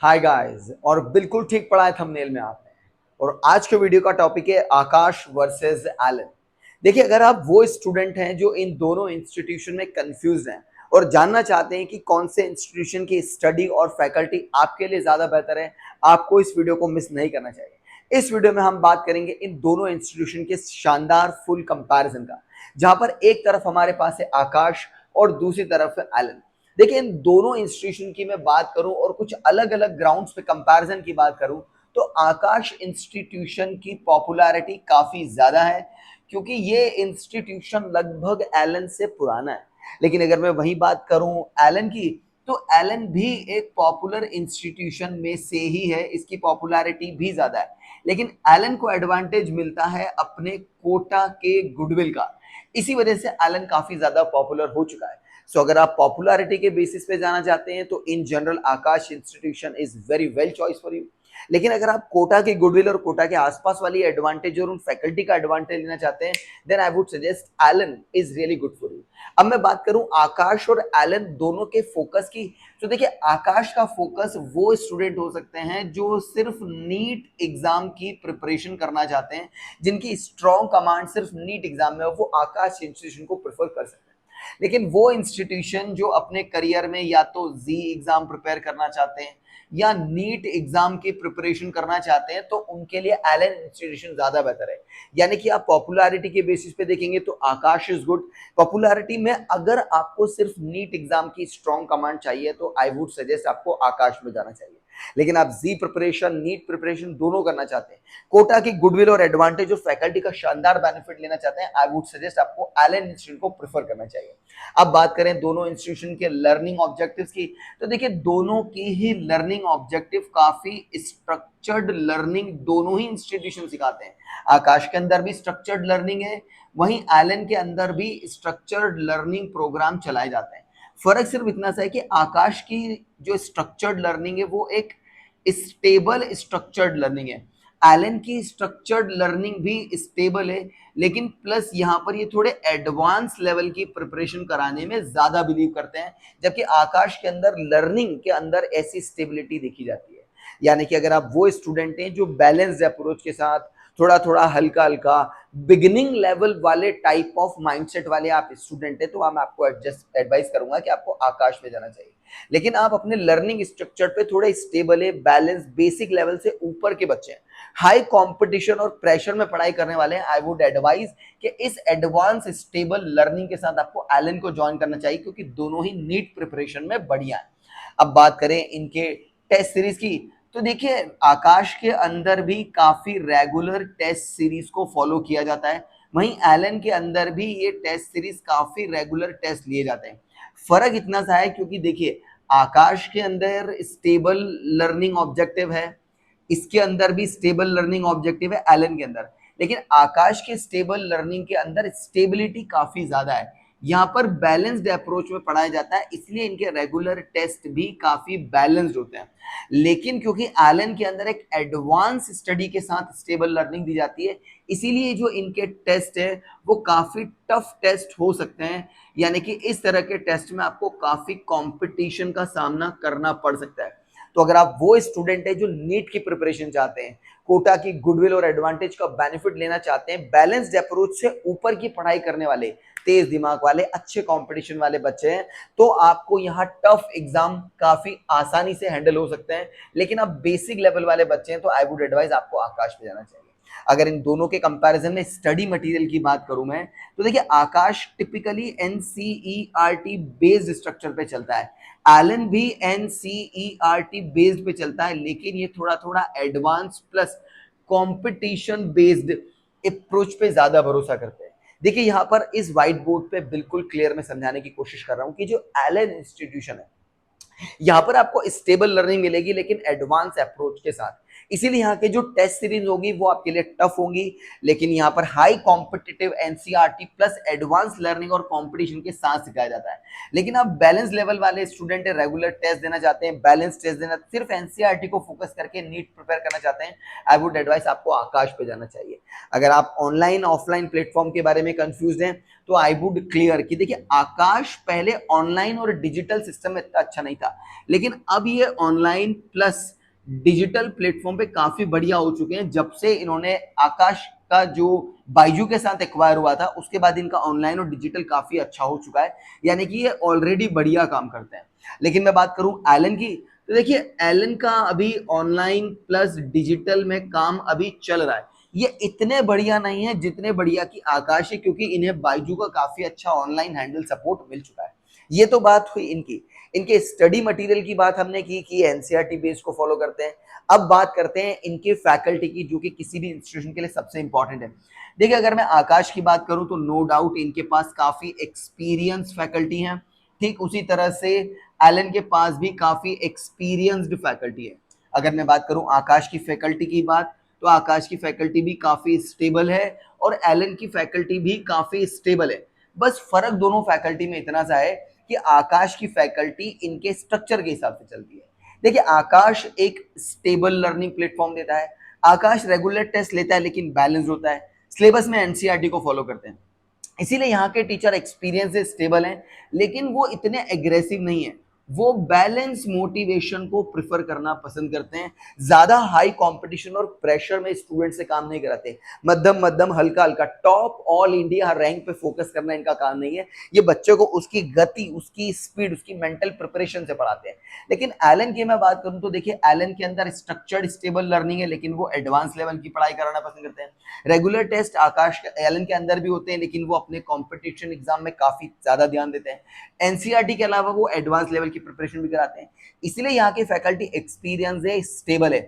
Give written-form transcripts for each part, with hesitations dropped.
Hi guys, और बिल्कुल ठीक पढ़ा है थंबनेल में आपने। और आज के वीडियो का टॉपिक है आकाश वर्सेस एलन। देखिए, अगर आप वो स्टूडेंट हैं जो इन दोनों इंस्टीट्यूशन में कंफ्यूज हैं और जानना चाहते हैं कि कौन से इंस्टीट्यूशन की स्टडी और फैकल्टी आपके लिए ज्यादा बेहतर है, आपको इस वीडियो को मिस नहीं करना चाहिए। इस वीडियो में हम बात करेंगे इन दोनों इंस्टीट्यूशन के शानदार फुल कंपैरिजन का, जहां पर एक तरफ हमारे पास है आकाश और दूसरी तरफ है एलन। देखिए, इन दोनों इंस्टीट्यूशन की मैं बात करूं और कुछ अलग अलग ग्राउंड्स पे कंपैरिजन की बात करूं, तो आकाश इंस्टीट्यूशन की पॉपुलैरिटी काफी ज्यादा है, क्योंकि ये इंस्टीट्यूशन लगभग एलन से पुराना है। लेकिन अगर मैं वही बात करूं एलन की, तो एलन भी एक पॉपुलर इंस्टीट्यूशन में से ही है, इसकी पॉपुलैरिटी भी ज्यादा है। लेकिन एलन को एडवांटेज मिलता है अपने कोटा के गुडविल का। इसी वजह से एलन काफी ज्यादा पॉपुलर हो चुका है। सो अगर आप पॉपुलैरिटी के बेसिस पे जाना चाहते हैं, तो in general Akash institution is very well choice for you. लेकिन अगर आप कोटा की गुडविल और कोटा के आसपास वाली एडवांटेज और उन फैकल्टी का एडवांटेज लेना चाहते हैं, then I would suggest Allen is really good for you. अब मैं बात करूं आकाश और एलन दोनों के फोकस की, तो देखिए, आकाश का फोकस वो स्टूडेंट हो सकते हैं जो सिर्फ नीट एग्जाम की प्रिपरेशन करना चाहते हैं, जिनकी स्ट्रॉन्ग कमांड सिर्फ नीट एग्जाम में हो, वो आकाश इंस्टीट्यूशन को प्रेफर कर सकते हैं। लेकिन वो इंस्टीट्यूशन जो अपने करियर में या तो जी एग्जाम प्रिपेयर करना चाहते हैं या नीट एग्जाम की प्रिपरेशन करना चाहते हैं, तो उनके लिए एलन इंस्टीट्यूशन ज्यादा बेहतर है। यानी कि आप पॉपुलैरिटी के बेसिस पे देखेंगे तो आकाश इज गुड। पॉपुलैरिटी में अगर आपको सिर्फ नीट एग्जाम की स्ट्रॉन्ग कमांड चाहिए, तो आई वुड सजेस्ट आपको आकाश में जाना चाहिए। लेकिन आप जी प्रिपरेशन, नीट प्रिपरेशन दोनों करना चाहते हैं, कोटा की गुडविल और एडवांटेज और फैकल्टी का शानदार बेनिफिट लेना चाहते हैं, आई वुड सजेस्ट आपको एलन इंस्टीट्यूट को प्रेफर करना चाहिए। अब बात करें दोनों इंस्टीट्यूशन के लर्निंग ऑब्जेक्टिव्स की, तो देखिए, दोनों की ही लर्निंग ऑब्जेक्टिव काफी स्ट्रक्चर्ड लर्निंग दोनों ही इंस्टीट्यूशन सिखाते हैं। आकाश के अंदर भी स्ट्रक्चर्ड लर्निंग है, वहीं एलन के अंदर भी स्ट्रक्चर्ड लर्निंग प्रोग्राम चलाए जाते हैं। फर्क सिर्फ इतना सा है कि आकाश की जो स्ट्रक्चर्ड लर्निंग है वो एक स्टेबल स्ट्रक्चर्ड लर्निंग है, एलन की स्ट्रक्चर्ड लर्निंग भी स्टेबल है, लेकिन प्लस यहाँ पर ये थोड़े एडवांस लेवल की प्रिपरेशन कराने में ज्यादा बिलीव करते हैं, जबकि आकाश के अंदर लर्निंग के अंदर ऐसी स्टेबिलिटी देखी जाती है। यानी कि अगर आप वो स्टूडेंट हैं जो बैलेंस्ड अप्रोच के साथ थोड़ा थोड़ा हल्का हल्का बिगिनिंग लेवल वाले टाइप ऑफ माइंडसेट वाले आप स्टूडेंट हैं, तो मैं आपको एडवाइस करूंगा कि आपको आकाश में जाना चाहिए। लेकिन आप अपने लर्निंग स्ट्रक्चर पे थोड़े स्टेबल है, बैलेंस, बेसिक लेवल से ऊपर के बच्चे हैं, हाई कंपटीशन और प्रेशर में पढ़ाई करने वाले हैं, आई वुड एडवाइज कि इस एडवांस स्टेबल लर्निंग के साथ आपको एलन को ज्वाइन करना चाहिए, क्योंकि दोनों ही नीट प्रिपरेशन में बढ़िया है। अब बात करें इनके टेस्ट सीरीज की, तो देखिए, आकाश के अंदर भी काफी रेगुलर टेस्ट सीरीज को फॉलो किया जाता है, वहीं एलन के अंदर भी ये टेस्ट सीरीज काफी रेगुलर टेस्ट लिए जाते हैं। फर्क इतना सा है क्योंकि देखिए, आकाश के अंदर स्टेबल लर्निंग ऑब्जेक्टिव है, इसके अंदर भी स्टेबल लर्निंग ऑब्जेक्टिव है एलन के अंदर, लेकिन आकाश के स्टेबल लर्निंग के अंदर स्टेबिलिटी काफी ज्यादा है। यहाँ पर बैलेंस्ड अप्रोच में पढ़ाया जाता है, इसलिए इनके रेगुलर टेस्ट भी काफी बैलेंस्ड होते हैं। लेकिन क्योंकि एलन के अंदर एक एडवांस स्टडी के साथ स्टेबल लर्निंग दी जाती है, इसीलिए जो इनके टेस्ट है वो काफी टफ टेस्ट हो सकते हैं। यानी कि इस तरह के टेस्ट में आपको काफी कंपटीशन का सामना करना पड़ सकता है। तो अगर आप वो स्टूडेंट है जो नीट की प्रिपरेशन चाहते हैं, कोटा की गुडविल और एडवांटेज का बेनिफिट लेना चाहते हैं, बैलेंस्ड अप्रोच से ऊपर की पढ़ाई करने वाले, तेज दिमाग वाले, अच्छे कंपटीशन वाले बच्चे हैं, तो आपको यहाँ टफ एग्जाम काफी आसानी से हैंडल हो सकते हैं। लेकिन आप बेसिक लेवल वाले बच्चे हैं, तो आई वुड एडवाइज आपको आकाश में जाना चाहिए। अगर इन दोनों के कंपैरिजन में स्टडी मटेरियल की बात करूं मैं, तो देखिए, आकाश टिपिकली एनसीईआरटी बेस्ड स्ट्रक्चर पे चलता है, एलन भी एनसीईआरटी बेस्ड पे चलता है, लेकिन ये थोड़ा थोड़ा advance plus competition based approach पे ज्यादा भरोसा करते हैं। देखिए, यहाँ पर इस व्हाइट बोर्ड पे बिल्कुल क्लियर में समझाने की कोशिश कर रहा हूं कि जो एलन इंस्टीट्यूशन है, यहाँ पर आपको स्टेबल लर्निंग मिलेगी, लेकिन एडवांस अप्रोच के साथ। इसीलिए यहाँ के जो टेस्ट सीरीज होगी वो आपके लिए टफ होंगी, लेकिन यहाँ पर high competitive NCERT plus advance learning और कॉम्पिटिशन के साथ सिखाया जाता है। लेकिन आप बैलेंस लेवल वाले स्टूडेंट है, रेगुलर टेस्ट देना चाहते हैं, बैलेंस टेस्ट देना, सिर्फ एनसीईआरटी को फोकस करके नीट प्रिपेयर करना चाहते हैं, आई वुड एडवाइस आपको आकाश पे जाना चाहिए। अगर आप ऑनलाइन ऑफलाइन प्लेटफॉर्म के बारे में कंफ्यूज हैं तो आई वुड क्लियर कि देखिए आकाश पहले ऑनलाइन और डिजिटल सिस्टम में इतना अच्छा नहीं था, लेकिन अब ये ऑनलाइन प्लस डिजिटल प्लेटफॉर्म पे काफी बढ़िया हो चुके हैं। जब से इन्होंने आकाश का जो बाइजू के साथ एक्वायर हुआ था उसके बाद इनका ऑनलाइन और डिजिटल काफी अच्छा हो चुका है, यानी कि ये ऑलरेडी बढ़िया काम करते हैं। लेकिन मैं बात करूं एलन की, तो देखिए एलन का अभी ऑनलाइन प्लस डिजिटल में काम अभी चल रहा है। ये इतने बढ़िया नहीं है जितने बढ़िया की आकाश है, क्योंकि इन्हें बाइजू का काफी अच्छा ऑनलाइन हैंडल सपोर्ट मिल चुका है। ये तो बात हुई इनकी। इनके स्टडी मटेरियल की बात हमने की कि एनसीईआरटी बेस को फॉलो करते हैं। अब बात करते हैं इनके फैकल्टी की, जो कि किसी भी इंस्टीट्यूशन के लिए सबसे इंपॉर्टेंट है। देखिए अगर मैं आकाश की बात करूं तो नो डाउट इनके पास काफी एक्सपीरियंस फैकल्टी हैं, ठीक उसी तरह से एलन के पास भी काफी एक्सपीरियंस्ड फैकल्टी है। अगर मैं बात करूं आकाश की फैकल्टी की बात, तो आकाश की फैकल्टी भी काफी स्टेबल है और एलन की फैकल्टी भी काफी स्टेबल है। बस फर्क दोनों फैकल्टी में इतना सा है कि आकाश की फैकल्टी इनके स्ट्रक्चर के हिसाब से चलती है। देखिए आकाश एक स्टेबल लर्निंग प्लेटफॉर्म देता है, आकाश रेगुलर टेस्ट लेता है लेकिन बैलेंस होता है, सिलेबस में एनसीईआरटी को फॉलो करते हैं। इसीलिए यहाँ के टीचर एक्सपीरियंस से स्टेबल हैं, लेकिन वो इतने एग्रेसिव नहीं है। वो बैलेंस मोटिवेशन को प्रिफर करना पसंद करते हैं, ज्यादा हाई कंपटीशन और प्रेशर में स्टूडेंट से काम नहीं कराते। मध्यम मध्यम हल्का हल्का टॉप ऑल इंडिया रैंक पे फोकस करना इनका काम नहीं है। ये बच्चों को उसकी गति, उसकी स्पीड, उसकी मेंटल प्रिपरेशन से पढ़ाते हैं। लेकिन एलन की मैं बात करूं तो देखिए एलन के अंदर स्ट्रक्चर्ड स्टेबल लर्निंग है, लेकिन वो एडवांस लेवल की पढ़ाई कराना पसंद करते हैं। रेगुलर टेस्ट आकाश एलन के अंदर भी होते हैं, लेकिन वो अपने कॉम्पिटिशन एग्जाम में काफी ज्यादा ध्यान देते हैं। एनसीईआरटी के अलावा वो एडवांस लेवल की प्रिपरेशन भी कराते हैं। इसलिए यहाँ की फैकल्टी एक्सपीरियंस है, स्टेबल है,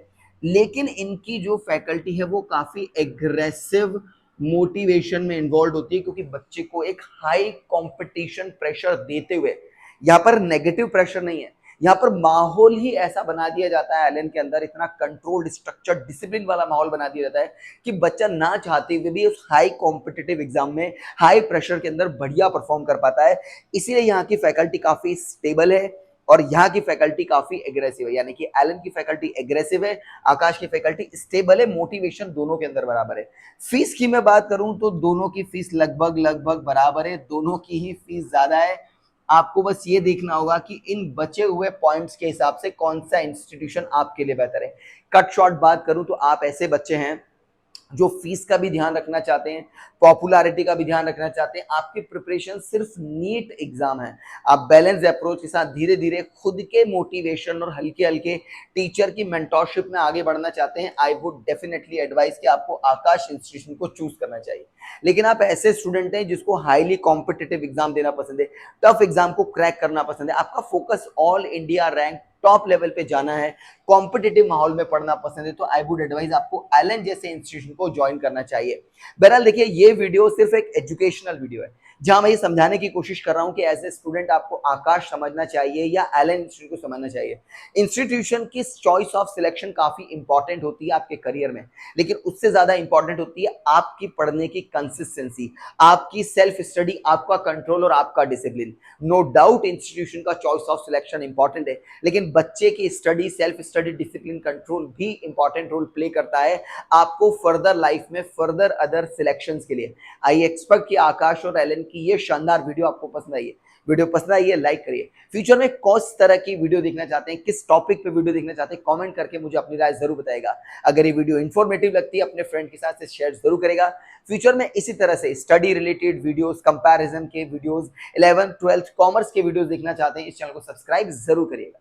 लेकिन इनकी जो फैकल्टी है वो काफी एग्रेसिव मोटिवेशन में इन्वॉल्व होती है, क्योंकि बच्चे को एक हाई कंपटीशन प्रेशर देते हुए, यहाँ पर नेगेटिव प्रेशर नहीं है, यहाँ पर माहौल ही ऐसा बना दिया जाता है एलन के अंदर, इतना कंट्रोल्ड स्ट्रक्चर्ड डिसिप्लिन वाला माहौल बना दिया जाता है कि बच्चा ना चाहते हुए भी उस हाई कॉम्पिटिटिव एग्जाम में हाई प्रेशर के अंदर बढ़िया परफॉर्म कर पाता है। इसीलिए यहाँ की फैकल्टी काफी स्टेबल है और यहाँ की फैकल्टी काफी एग्रेसिव है, यानी कि एलन की फैकल्टी एग्रेसिव है, आकाश की फैकल्टी स्टेबल है, मोटिवेशन दोनों के अंदर बराबर है। फीस की मैं बात करूं तो दोनों की फीस लगभग लगभग बराबर है, दोनों की ही फीस ज्यादा है। आपको बस ये देखना होगा कि इन बचे हुए पॉइंट्स के हिसाब से कौन सा इंस्टीट्यूशन आपके लिए बेहतर है। कट शॉर्ट बात करूं तो आप ऐसे बच्चे हैं जो फीस का भी ध्यान रखना चाहते हैं, पॉपुलैरिटी का भी ध्यान रखना चाहते हैं, आपकी प्रिपरेशन सिर्फ नीट एग्जाम है, आप बैलेंस अप्रोच के साथ धीरे धीरे खुद के मोटिवेशन और हल्के हल्के टीचर की मेंटोरशिप में आगे बढ़ना चाहते हैं, आई वुड डेफिनेटली एडवाइस कि आपको आकाश इंस्टीट्यूशन को चूज करना चाहिए। लेकिन आप ऐसे स्टूडेंट हैं जिसको हाईली कॉम्पिटिटिव एग्जाम देना पसंद है, टफ एग्जाम को क्रैक करना पसंद है, आपका focus all India rank top level पे जाना है, कॉम्पिटिटिव माहौल में पढ़ना पसंद है, तो आई वुड एडवाइज आपको एलन जैसे इंस्टीट्यूशन को ज्वाइन करना चाहिए। बहरहाल देखिए ये वीडियो सिर्फ एक एजुकेशनल वीडियो है, जहां मैं ये समझाने की कोशिश कर रहा हूं कि एज ए स्टूडेंट आपको आकाश समझना चाहिए या एलन इंस्टीट्यूट को समझना चाहिए। इंस्टीट्यूशन की चॉइस ऑफ सिलेक्शन काफी इंपॉर्टेंट होती है आपके करियर में, लेकिन उससे ज्यादा इंपॉर्टेंट होती है आपकी पढ़ने की कंसिस्टेंसी, आपकी सेल्फ स्टडी, आपका कंट्रोल और आपका डिसिप्लिन। नो डाउट इंस्टीट्यूशन का चॉइस ऑफ सिलेक्शन इंपॉर्टेंट है, लेकिन बच्चे की study, self study, discipline, control भी इंपॉर्टेंट रोल प्ले करता है आपको फर्दर लाइफ में, फर्दर अदर सिलेक्शंस के लिए। आई एक्सपेक्ट कि आकाश और एलन की ये शानदार वीडियो आपको पसंद आई है। वीडियो पसंद आई है लाइक करिए। फ्यूचर में किस तरह की वीडियो देखना चाहते हैं, किस टॉपिक पे वीडियो देखना चाहते हैं, कमेंट करके मुझे अपनी राय जरूर बताएगा। अगर ये वीडियो इन्फॉर्मेटिव लगती है अपने फ्रेंड के साथ शेयर जरूर करेगा। फ्यूचर में इसी तरह से स्टडी रिलेटेड वीडियोस, कंपैरिजन के वीडियोस, 11th 12th कॉमर्स के वीडियोस देखना चाहते हैं, इस चैनल को सब्सक्राइब जरूर करिएगा।